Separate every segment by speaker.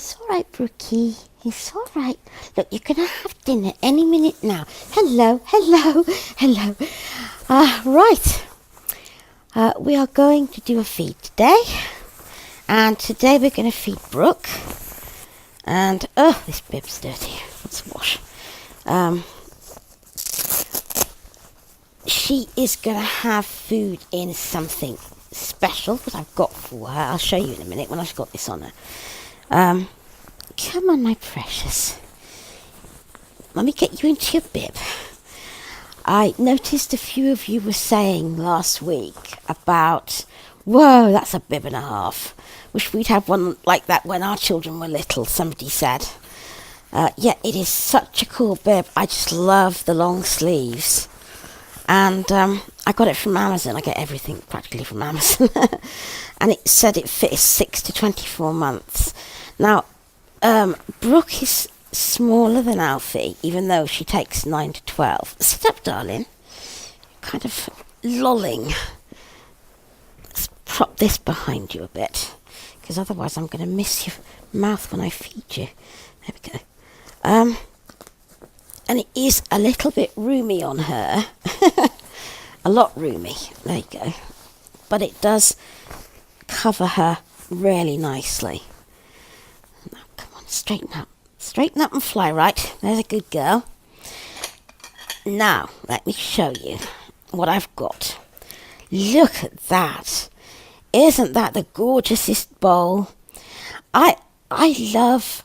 Speaker 1: it's all right, Brookie. It's all right. Look, you're going to have dinner any minute now. Hello, hello, hello. Right. We are going to do a feed today. And today we're going to feed Brooke. And, oh, this bib's dirty. Let's wash. She is going to have food in something special that I've got for her. I'll show you in a minute when I've got this on her. Come on, my precious. Let me get you into your bib. I noticed a few of you were saying last week about, whoa, that's a bib and a half. Wish we'd had one like that when our children were little, somebody said. Yeah, it is such a cool bib. I just love the long sleeves. And I got it from Amazon. I get everything practically from Amazon. And it said it fits 6 to 24 months. Now, Brooke is smaller than Alfie, even though she takes 9 to 12. Sit up, darling. Kind of lolling. Let's prop this behind you a bit, because otherwise I'm going to miss your mouth when I feed you. There we go. And it is a little bit roomy on her. A lot roomy. There you go. But it does cover her really nicely. Now, come on, straighten up. Straighten up and fly right. There's a good girl. Now, let me show you what I've got. Look at that. Isn't that the gorgeousest bowl? I love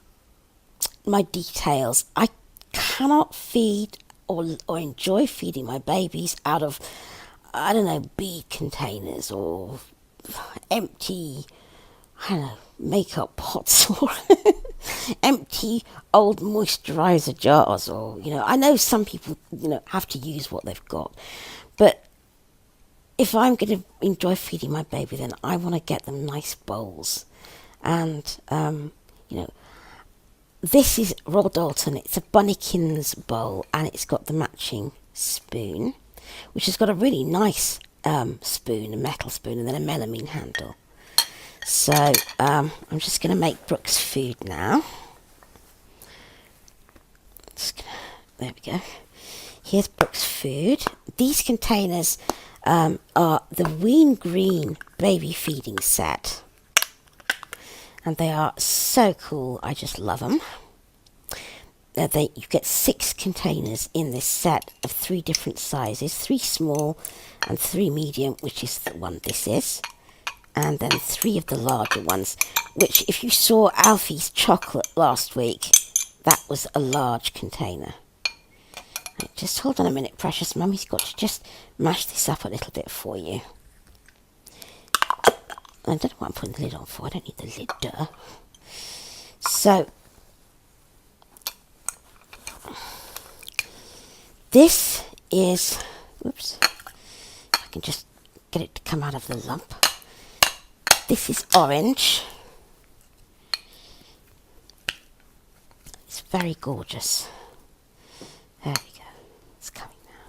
Speaker 1: my details. I cannot feed or enjoy feeding my babies out of, I don't know, bead containers or empty, I don't know, makeup pots or empty old moisturizer jars, or, you know, I know some people, you know, have to use what they've got, but if I'm going to enjoy feeding my baby, then I want to get them nice bowls. And you know, this is Royal Dalton. It's a Bunnykins bowl, and it's got the matching spoon, which has got a really nice spoon, a metal spoon, and then a melamine handle. So I'm just going to make Brooke's food now. There we go. Here's Brooke's food. These containers are the Ween Green baby feeding set. And they are so cool. I just love them. You get 6 containers in this set of 3 different sizes. 3 small and 3 medium, which is the one this is. And then 3 of the larger ones, which if you saw Alfie's chocolate last week, that was a large container. Right, just hold on a minute, precious. Mummy's got to just mash this up a little bit for you. I don't know what I'm putting the lid on for. I don't need the lid, duh. So, this is, oops, I can just get it to come out of the lump. This is orange. It's very gorgeous. There we go. It's coming now.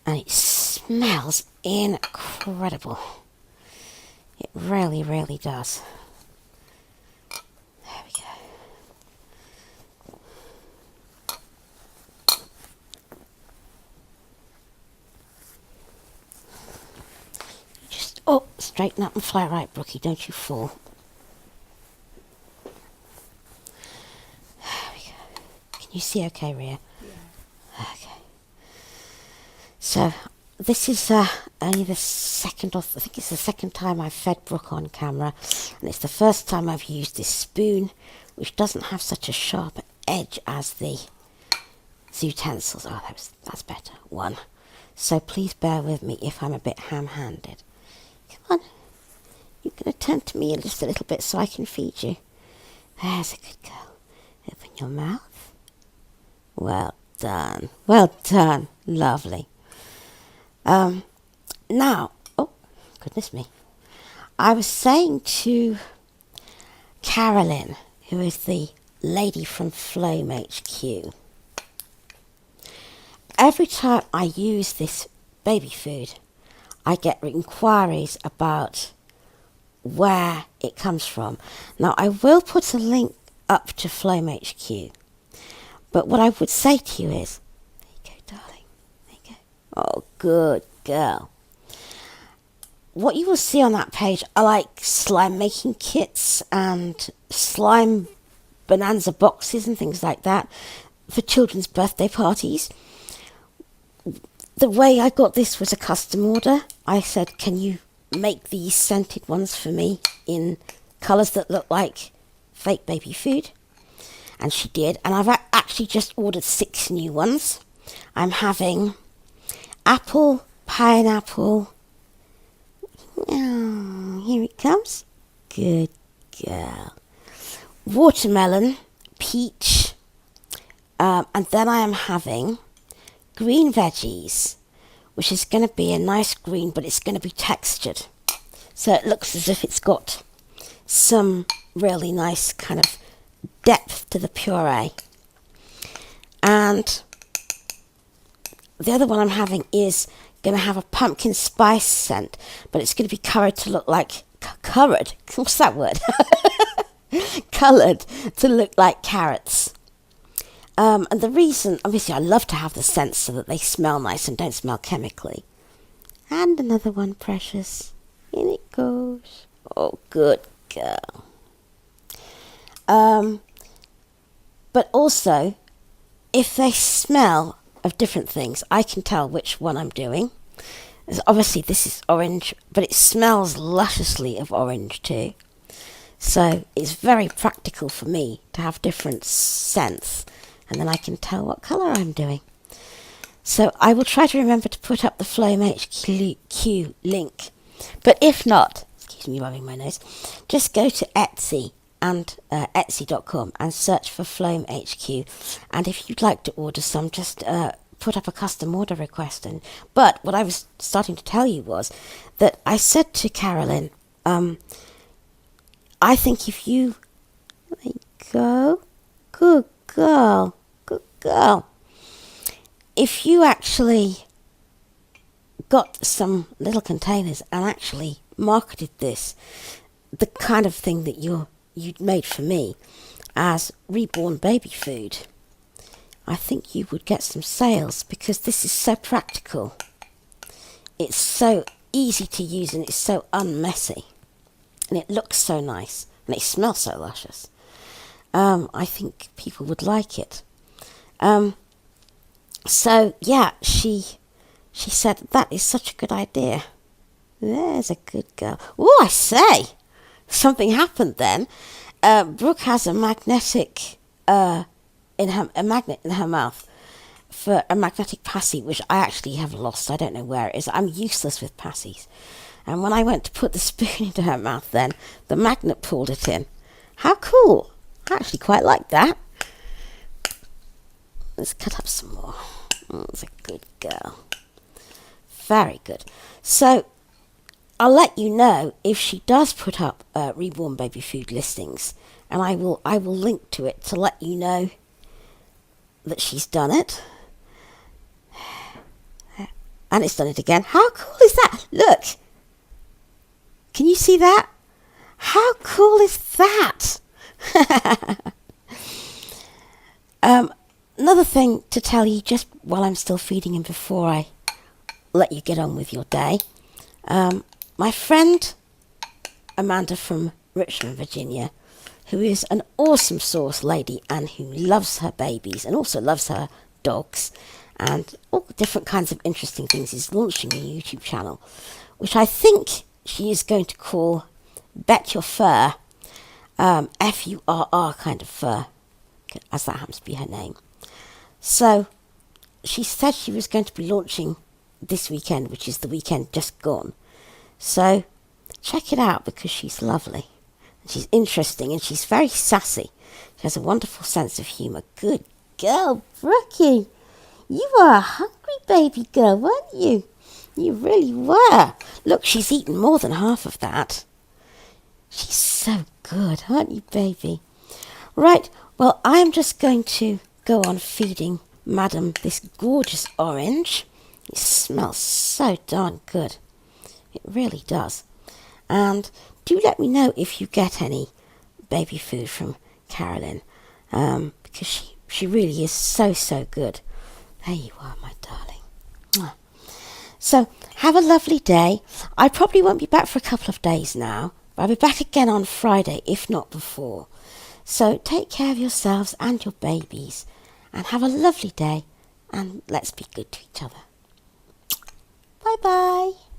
Speaker 1: And it smells incredible. It really, really does. There we go. Just, oh, straighten up and fly right, Brookie. Don't you fall. There we go. Can you see okay, Rhea? Yeah. Okay. So, this is only the second, or I think it's the second time I've fed Brooke on camera, and it's the first time I've used this spoon, which doesn't have such a sharp edge as the utensils. Oh, that's better. 1. So please bear with me if I'm a bit ham-handed. Come on, you're going to turn to me just a little bit so I can feed you. There's a good girl. Open your mouth. Well done. Well done. Lovely. Now, oh, goodness me. I was saying to Carolyn, who is the lady from Floam HQ, every time I use this baby food, I get inquiries about where it comes from. Now, I will put a link up to Flame HQ, but what I would say to you is, there you go, darling, there you go. Oh, good girl. What you will see on that page are like slime making kits and slime bonanza boxes and things like that for children's birthday parties. The way I got this was a custom order. I said, can you make these scented ones for me in colours that look like fake baby food? And she did, and I've actually just ordered 6 new ones. I'm having apple, pineapple. Oh, here it comes. Good girl. Watermelon, peach, and then I am having green veggies, which is going to be a nice green, but it's going to be textured. So it looks as if it's got some really nice kind of depth to the puree. And the other one I'm having is going to have a pumpkin spice scent, but it's going to be coloured to look like coloured. What's that word? Coloured to look like carrots. And the reason, obviously, I love to have the scents so that they smell nice and don't smell chemically. And another one, precious. In it goes. Oh, good girl. But also, if they smell of different things, I can tell which one I'm doing. Obviously, this is orange, but it smells lusciously of orange too. So it's very practical for me to have different scents, and then I can tell what colour I'm doing. So I will try to remember to put up the Flame HQ link. But if not, excuse me rubbing my nose, just go to Etsy and Etsy.com and search for Flame HQ. And if you'd like to order some, just put up a custom order request. But what I was starting to tell you was that I said to Carolyn, I think if you... There you go. Good girl. Good girl. If you actually got some little containers and actually marketed this, the kind of thing that you'd made for me as reborn baby food, I think you would get some sales, because this is so practical. It's so easy to use and it's so unmessy. And it looks so nice. And it smells so luscious. I think people would like it. So, yeah, she said, that is such a good idea. There's a good girl. Oh, I say! Something happened then. Brooke has a magnet in her mouth for a magnetic passy, which I actually have lost. I don't know where it is. I'm useless with passies. And when I went to put the spoon into her mouth then, the magnet pulled it in. How cool. I actually quite like that. Let's cut up some more. That's a good girl. Very good. So, I'll let you know if she does put up reborn baby food listings. And I will link to it to let you know that she's done it. And it's done it again. How cool is that? Look! Can you see that? How cool is that? Another thing to tell you just while I'm still feeding him before I let you get on with your day. My friend Amanda from Richmond, Virginia, who is an awesome sauce lady and who loves her babies and also loves her dogs and all different kinds of interesting things, is launching a YouTube channel, which I think she is going to call Bet Your Fur, F-U-R-R kind of fur, as that happens to be her name. So she said she was going to be launching this weekend, which is the weekend just gone. So check it out, because she's lovely. And she's interesting and she's very sassy. She has a wonderful sense of humour. Good girl, Brookie. You were a hungry baby girl, weren't you? You really were. Look, she's eaten more than half of that. She's so good, aren't you, baby? Right, well, I'm just going to go on feeding Madam this gorgeous orange. It smells so darn good. It really does. And do let me know if you get any baby food from Carolyn, because she really is so, so good. There you are, my darling. Mwah. So have a lovely day. I probably won't be back for a couple of days now, but I'll be back again on Friday, if not before. So take care of yourselves and your babies, and have a lovely day, and let's be good to each other. Bye bye.